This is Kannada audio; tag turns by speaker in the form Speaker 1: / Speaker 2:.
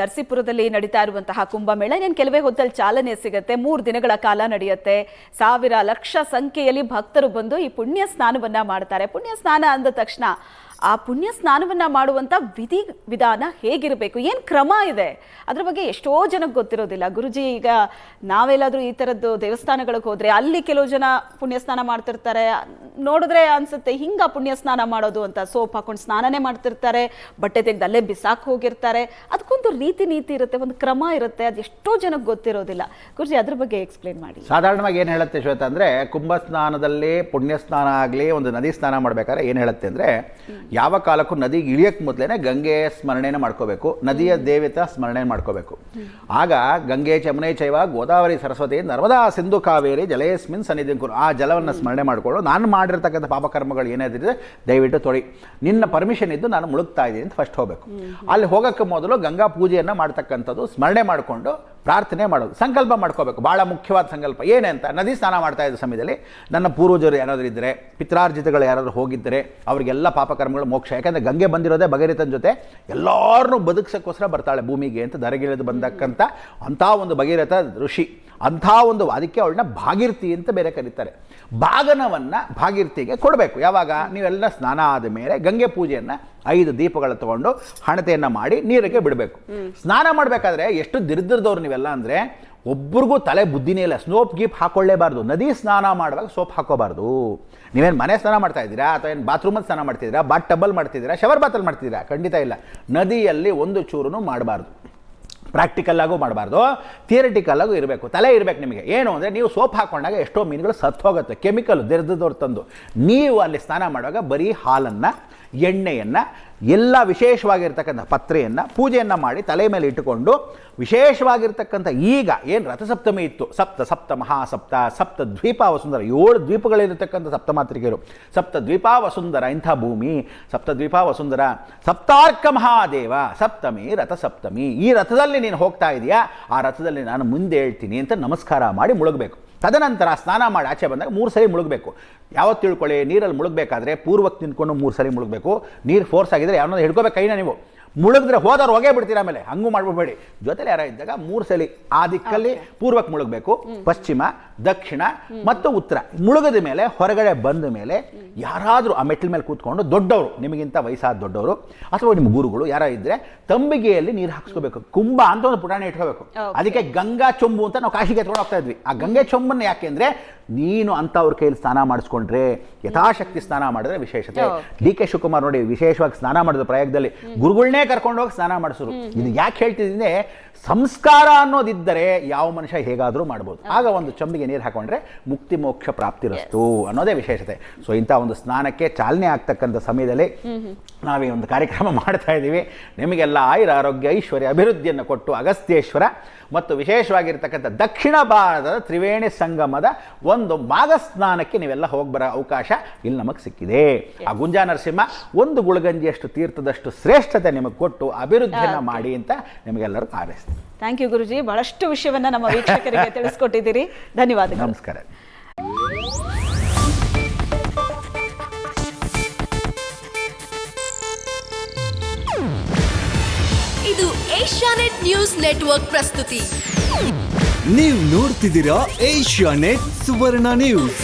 Speaker 1: ನರಸೀಪುರದಲ್ಲಿ ನಡೀತಾ ಇರುವಂತಹ ಕುಂಭಮೇಳ ಇನ್ನೇನು ಕೆಲವೇ ಹೊತ್ತಲ್ಲಿ ಚಾಲನೆ ಸಿಗುತ್ತೆ. 3 ದಿನಗಳ ಕಾಲ ನಡೆಯುತ್ತೆ. ಸಾವಿರ ಲಕ್ಷ ಸಂಖ್ಯೆಯಲ್ಲಿ ಭಕ್ತರು ಬಂದು ಈ ಪುಣ್ಯ ಸ್ನಾನವನ್ನ ಮಾಡ್ತಾರೆ. ಪುಣ್ಯ ಸ್ನಾನ ಅಂದ ತಕ್ಷಣ ಆ ಪುಣ್ಯ ಸ್ನಾನವನ್ನ ಮಾಡುವಂತ ವಿಧಿ ವಿಧಾನ ಹೇಗಿರಬೇಕು, ಏನು ಕ್ರಮ ಇದೆ, ಅದ್ರ ಬಗ್ಗೆ ಎಷ್ಟೋ ಜನಕ್ಕೆ ಗೊತ್ತಿರೋದಿಲ್ಲ. ಗುರುಜಿ, ಈಗ ನಾವೆಲ್ಲಾದ್ರೂ ಈ ತರದ್ದು ದೇವಸ್ಥಾನಗಳಿಗೆ ಹೋದ್ರೆ ಅಲ್ಲಿ ಕೆಲವು ಜನ ಪುಣ್ಯ ಸ್ನಾನ ಮಾಡ್ತಿರ್ತಾರೆ. ನೋಡಿದ್ರೆ ಅನ್ಸುತ್ತೆ ಹಿಂಗ ಪುಣ್ಯ ಸ್ನಾನ ಮಾಡೋದು ಅಂತ. ಸೋಪ್ ಹಾಕೊಂಡು ಸ್ನಾನನೇ ಮಾಡ್ತಿರ್ತಾರೆ, ಬಟ್ಟೆ ತೆಗೆದು ಅಲ್ಲೇ ಬಿಸಾಕ್ ಹೋಗಿರ್ತಾರೆ. ಅದಕ್ಕೊಂದು ರೀತಿ ನೀತಿ ಇರುತ್ತೆ, ಒಂದು ಕ್ರಮ ಇರುತ್ತೆ, ಅದು ಎಷ್ಟೋ ಜನಕ್ಕೆ ಗೊತ್ತಿರೋದಿಲ್ಲ. ಗುರುಜಿ, ಅದ್ರ ಬಗ್ಗೆ ಎಕ್ಸ್ಪ್ಲೇನ್ ಮಾಡಿ.
Speaker 2: ಸಾಧಾರಣವಾಗಿ ಏನು ಹೇಳುತ್ತೆ ಶ್ವೇತಾ ಅಂದರೆ, ಕುಂಭ ಸ್ನಾನದಲ್ಲಿ ಪುಣ್ಯ ಸ್ನಾನ ಆಗಲಿ ಒಂದು ನದಿ ಸ್ನಾನ ಮಾಡ್ಬೇಕಾದ್ರೆ ಏನು ಹೇಳುತ್ತೆ ಅಂದರೆ, ಯಾವ ಕಾಲಕ್ಕೂ ನದಿಗೆ ಇಳಿಯಕ್ಕೆ ಮೊದಲೇ ಗಂಗೆ ಸ್ಮರಣೆನ ಮಾಡ್ಕೋಬೇಕು, ನದಿಯ ದೇವತಾ ಸ್ಮರಣೆ ಮಾಡ್ಕೋಬೇಕು. ಆಗ ಗಂಗೆ ಚಮನೆ ಚೈವ ಗೋದಾವರಿ ಸರಸ್ವತಿ ನರ್ಮದಾ ಸಿಂಧು ಕಾವೇರಿ ಜಲೇಸ್ಮಿನ್ ಸನ್ನಿಧಿ ಕುರು, ಆ ಜಲವನ್ನು ಸ್ಮರಣೆ ಮಾಡಿಕೊಂಡು ನಾನು ಮಾಡಿರ್ತಕ್ಕಂಥ ಪಾಪಕರ್ಮಗಳು ಏನಾದಿದೆ ದಯವಿಟ್ಟು ತೊಳಿ, ನಿನ್ನ ಪರ್ಮಿಷನ್ ಇದ್ದು ನಾನು ಮುಳುಗ್ತಾ ಇದ್ದೀನಿ ಅಂತ ಫಸ್ಟ್ ಹೋಗಬೇಕು. ಅಲ್ಲಿ ಹೋಗೋಕ್ಕೆ ಮೊದಲು ಗಂಗಾ ಪೂಜೆಯನ್ನು ಮಾಡ್ತಕ್ಕಂಥದ್ದು, ಸ್ಮರಣೆ ಮಾಡಿಕೊಂಡು ಪ್ರಾರ್ಥನೆ ಮಾಡೋದು, ಸಂಕಲ್ಪ ಮಾಡ್ಕೋಬೇಕು. ಭಾಳ ಮುಖ್ಯವಾದ ಸಂಕಲ್ಪ ಏನೇ ಅಂತ, ನದಿ ಸ್ನಾನ ಮಾಡ್ತಾ ಇದ್ದ ಸಮಯದಲ್ಲಿ ನನ್ನ ಪೂರ್ವಜರು ಯಾರಾದರೂ ಇದ್ದರೆ, ಪಿತ್ರಾರ್ಜಿತಗಳು ಯಾರಾದರೂ ಹೋಗಿದ್ದರೆ ಅವರಿಗೆಲ್ಲ ಪಾಪಕರ್ಮಗಳು ಮೋಕ್ಷ. ಯಾಕಂದರೆ ಗಂಗೆ ಬಂದಿರೋದೇ ಭಗೀರಥನ ಜೊತೆ ಎಲ್ಲರನ್ನೂ ಬದುಕಿಸೋಕ್ಕೋಸ್ಕರ ಬರ್ತಾಳೆ ಭೂಮಿಗೆ ಅಂತ ಧರೆಗಿಳಿದು ಬಂದಕ್ಕಂಥ ಅಂಥ ಒಂದು ಭಗೀರಥ ಋಷಿ, ಅಂಥ ಒಂದು, ಅದಕ್ಕೆ ಅವಳನ್ನ ಭಾಗೀರಥಿ ಅಂತ ಬೇರೆ ಕರೀತಾರೆ. ಬಾಗನವನ್ನು ಭಾಗೀರಥಿಗೆ ಕೊಡಬೇಕು. ಯಾವಾಗ ನೀವೆಲ್ಲ ಸ್ನಾನ ಆದ ಮೇಲೆ ಗಂಗೆ ಪೂಜೆಯನ್ನು 5 ದೀಪಗಳು ತಗೊಂಡು ಹಣತೆಯನ್ನು ಮಾಡಿ ನೀರಿಗೆ ಬಿಡಬೇಕು. ಸ್ನಾನ ಮಾಡಬೇಕಾದ್ರೆ ಎಷ್ಟು ದಿರ್ದಿರ್ದವ್ರು ನೀವೆಲ್ಲ ಅಂದರೆ, ಒಬ್ರಿಗೂ ತಲೆ ಬುದ್ಧಿನೇ ಇಲ್ಲ. ಸೋಪ್ ಗೀಪ್ ಹಾಕೊಳ್ಳೇಬಾರ್ದು. ನದಿ ಸ್ನಾನ ಮಾಡುವಾಗ ಸೋಪ್ ಹಾಕೋಬಾರ್ದು. ನೀವೇನು ಮನೆ ಸ್ನಾನ ಮಾಡ್ತಾ ಇದ್ದೀರಾ, ಅಥವಾ ಏನು ಬಾತ್ರೂಮಲ್ಲಿ ಸ್ನಾನ ಮಾಡ್ತಿದ್ದೀರಾ, ಬಾತ್ ಟಬ್ಬಲ್ಲಿ ಮಾಡ್ತಿದ್ದೀರಾ, ಶವರ್ ಬಾತಲ್ಲಿ ಮಾಡ್ತಿದ್ದೀರಾ, ಖಂಡಿತ ಇಲ್ಲ. ನದಿಯಲ್ಲಿ ಒಂದು ಚೂರು ಮಾಡಬಾರ್ದು. ಪ್ರಾಕ್ಟಿಕಲ್ಲಾಗೂ ಮಾಡಬಾರ್ದು, ಥಿಯರಿಟಿಕಲ್ಲಾಗೂ ಇರಬೇಕು. ತಲೆ ಇರಬೇಕು ನಿಮಗೆ. ಏನು ಅಂದರೆ, ನೀವು ಸೋಪ್ ಹಾಕೊಂಡಾಗ ಎಷ್ಟೋ ಮೀನುಗಳು ಸತ್ತು ಹೋಗುತ್ತೆ, ಕೆಮಿಕಲ್ ದೆರೆದವ್ರು ತಂದು. ನೀವು ಅಲ್ಲಿ ಸ್ನಾನ ಮಾಡುವಾಗ ಬರೀ ಹಾಲನ್ನು, ಎಣ್ಣೆಯನ್ನು, ಎಲ್ಲ ವಿಶೇಷವಾಗಿರ್ತಕ್ಕಂಥ ಪತ್ರೆಯನ್ನು, ಪೂಜೆಯನ್ನು ಮಾಡಿ ತಲೆ ಮೇಲೆ ಇಟ್ಟುಕೊಂಡು, ವಿಶೇಷವಾಗಿರ್ತಕ್ಕಂಥ ಈಗ ಏನು ರಥಸಪ್ತಮಿ ಇತ್ತು, ಸಪ್ತ ಮಹಾಸಪ್ತ, ಸಪ್ತ ದ್ವೀಪ ವಸುಂಧರ, 7 ದ್ವೀಪಗಳಿರತಕ್ಕಂಥ ಸಪ್ತಮಾತ್ರಿಕೆಯರು, ಸಪ್ತ ದ್ವೀಪ ವಸುಂಧರ, ಇಂಥ ಭೂಮಿ ಸಪ್ತ ದ್ವೀಪ ವಸುಂಧರ, ಸಪ್ತಾರ್ಕ ಮಹಾದೇವ, ಸಪ್ತಮಿ ರಥಸಪ್ತಮಿ. ಈ ರಥದಲ್ಲಿ ನೀನು ಹೋಗ್ತಾ ಇದೆಯಾ, ಆ ರಥದಲ್ಲಿ ನಾನು ಮುಂದೆ ಹೇಳ್ತೀನಿ ಅಂತ ನಮಸ್ಕಾರ ಮಾಡಿ ಮುಳುಗಬೇಕು. ತದನಂತರ ಸ್ನಾನ ಮಾಡಿ ಆಚೆ ಬಂದಾಗ 3 ಸರಿ ಮುಳುಗಬೇಕು. ಯಾವತ್ತು ತಿಳ್ಕೊಳ್ಳಿ, ನೀರಲ್ಲಿ ಮುಳುಗಬೇಕಾದ್ರೆ ಪೂರ್ವಕ್ಕೆ ನಿಂತ್ಕೊಂಡು 3 ಸರಿ ಮುಳುಗಬೇಕು. ನೀರು ಫೋರ್ಸ್ ಆಗಿದ್ರೆ ಯಾವನ್ನೋ ಹಿಡ್ಕೋಬೇಕು ಕೈನ. ನೀವು ಮುಳುಗಿದ್ರೆ ಹೋದವ್ರು ಹೋಗೇ ಬಿಡ್ತೀರ, ಆಮೇಲೆ ಹಂಗೂ ಮಾಡ್ಬಿಡ್ಬೇಡಿ. ಜೊತೆಲಿ ಯಾರ ಇದ್ದಾಗ 3 ಸಲ ಆ ದಿಕ್ಕಲ್ಲಿ ಪೂರ್ವಕ್ಕೆ ಮುಳುಗಬೇಕು, ಪಶ್ಚಿಮ, ದಕ್ಷಿಣ ಮತ್ತು ಉತ್ತರ. ಮುಳುಗದ ಮೇಲೆ ಹೊರಗಡೆ ಬಂದ ಮೇಲೆ ಯಾರಾದರೂ ಆ ಮೆಟ್ಲ ಮೇಲೆ ಕೂತ್ಕೊಂಡು, ದೊಡ್ಡವರು, ನಿಮಗಿಂತ ವಯಸ್ಸಾದ ದೊಡ್ಡವರು ಅಥವಾ ನಿಮ್ಮ ಗುರುಗಳು ಯಾರ ಇದ್ದರೆ ತಂಬಿಗೆಯಲ್ಲಿ ನೀರು ಹಾಕ್ಸ್ಕೋಬೇಕು. ಕುಂಭ ಅಂತ ಒಂದು ಪುಟಾಣಿ ಇಟ್ಕೋಬೇಕು. ಅದಕ್ಕೆ ಗಂಗಾ ಚೊಂಬು ಅಂತ ನಾವು ಕಾಶಿಗೆ ಎತ್ಕೊಂಡು ಹೋಗ್ತಾ ಇದ್ವಿ. ಆ ಗಂಗೆ ಚೊಂಬನ್ನು ಯಾಕೆ ಅಂದರೆ, ನೀನು ಅಂಥವ್ರ ಕೈಯಲ್ಲಿ ಸ್ನಾನ ಮಾಡಿಸ್ಕೊಂಡ್ರೆ, ಯಥಾಶಕ್ತಿ ಸ್ನಾನ ಮಾಡಿದ್ರೆ ವಿಶೇಷತೆ. ಡಿ ಕೆ ಶಿವಕುಮಾರ್ ನೋಡಿ, ವಿಶೇಷವಾಗಿ ಸ್ನಾನ ಮಾಡಿದ್ರು ಪ್ರಯಾಗದಲ್ಲಿ, ಗುರುಗಳನ್ನೇ ಕರ್ಕೊಂಡು ಹೋಗಿ ಸ್ನಾನ ಮಾಡಿಸೋರು. ಇದು ಯಾಕೆ ಹೇಳ್ತಿದ್ದೀನಿ, ಸಂಸ್ಕಾರ ಅನ್ನೋದಿದ್ದರೆ ಯಾವ ಮನುಷ್ಯ ಹೇಗಾದರೂ ಮಾಡ್ಬೋದು. ಆಗ ಒಂದು ಚಂಬಿಗೆ ನೀರು ಹಾಕೊಂಡ್ರೆ ಮುಕ್ತಿ ಮೋಕ್ಷ ಪ್ರಾಪ್ತಿರಸ್ತು ಅನ್ನೋದೇ ವಿಶೇಷತೆ. ಸೊ ಇಂಥ ಒಂದು ಸ್ನಾನಕ್ಕೆ ಚಾಲನೆ ಆಗ್ತಕ್ಕಂಥ ಸಮಯದಲ್ಲಿ ನಾವೇ ಒಂದು ಕಾರ್ಯಕ್ರಮ ಮಾಡ್ತಾ ಇದ್ದೀವಿ. ನಿಮಗೆಲ್ಲ ಆಯುರ ಆರೋಗ್ಯ ಐಶ್ವರ್ಯ ಅಭಿವೃದ್ಧಿಯನ್ನು ಕೊಟ್ಟು ಅಗಸ್ತ್ಯೇಶ್ವರ ಮತ್ತು ವಿಶೇಷವಾಗಿರ್ತಕ್ಕಂಥ ದಕ್ಷಿಣ ಭಾರತದ ತ್ರಿವೇಣಿ ಸಂಗಮದ ಒಂದು ಮಾಘ ಸ್ನಾನಕ್ಕೆ ನೀವೆಲ್ಲ ಹೋಗ್ಬರೋ ಅವಕಾಶ ಇಲ್ಲಿ ನಮಗೆ ಸಿಕ್ಕಿದೆ. ಆ ಗುಂಜಾ ನರಸಿಂಹ ಒಂದು ಗುಳಗಂಜಿಯಷ್ಟು ತೀರ್ಥದಷ್ಟು ಶ್ರೇಷ್ಠತೆ ನಿಮಗೆ ಕೊಟ್ಟು ಅಭಿವೃದ್ಧಿಯನ್ನು ಮಾಡಿ ಅಂತ ನಿಮಗೆಲ್ಲರೂ ಹಾರೈಸ್ತೀನಿ.
Speaker 1: ಥ್ಯಾಂಕ್ ಯು ಗುರುಜಿ, ಬಹಳಷ್ಟು ವಿಷಯವನ್ನ ನಮ್ಮ ವೀಕ್ಷಕರಿಗೆ ತಿಳಿಸ್ಕೊಟ್ಟಿದ್ದೀರಿ. ಧನ್ಯವಾದಗಳು.
Speaker 2: ನಮಸ್ಕಾರ.
Speaker 3: ಇದು ಏಷ್ಯಾನೆಟ್ ನ್ಯೂಸ್ ನೆಟ್ವರ್ಕ್ ಪ್ರಸ್ತುತಿ.
Speaker 4: ನೀವು ನೋಡ್ತಿದ್ದೀರಾ ಏಷ್ಯಾನೆಟ್ ಸುವರ್ಣ ನ್ಯೂಸ್.